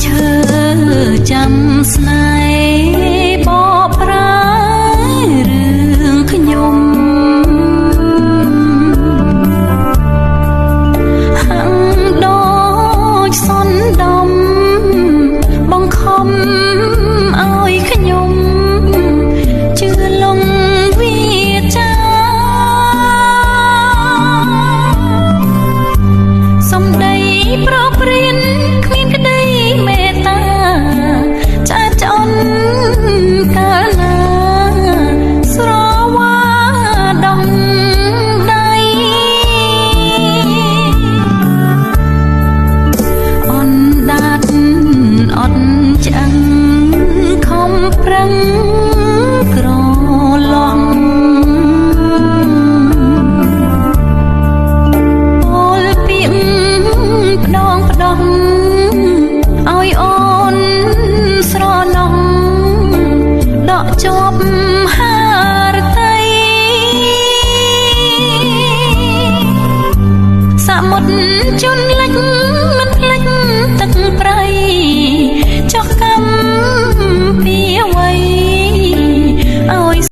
ឈើចាំស្នេហ៍បកប្រាស់រឿងខ្ញុំហាំងដូចសន្តំបង្ខំឲ្យខ្ញុំជឿលងវាចាសំដីប្រព្រៀនគ្មានក្តីមេត្តាចាចអន់កាលណាស្រវាដំដៃអនដាតអត់ឆ្អឹងខំប្រឹងក្រឡងពោលពាក្យផ្ដងផ្ដំឲ្យអូនស្រណោះដកជាប់ហារតីសមុទ្រជន់លិចមិនភ្លេចទឹកប្រៃ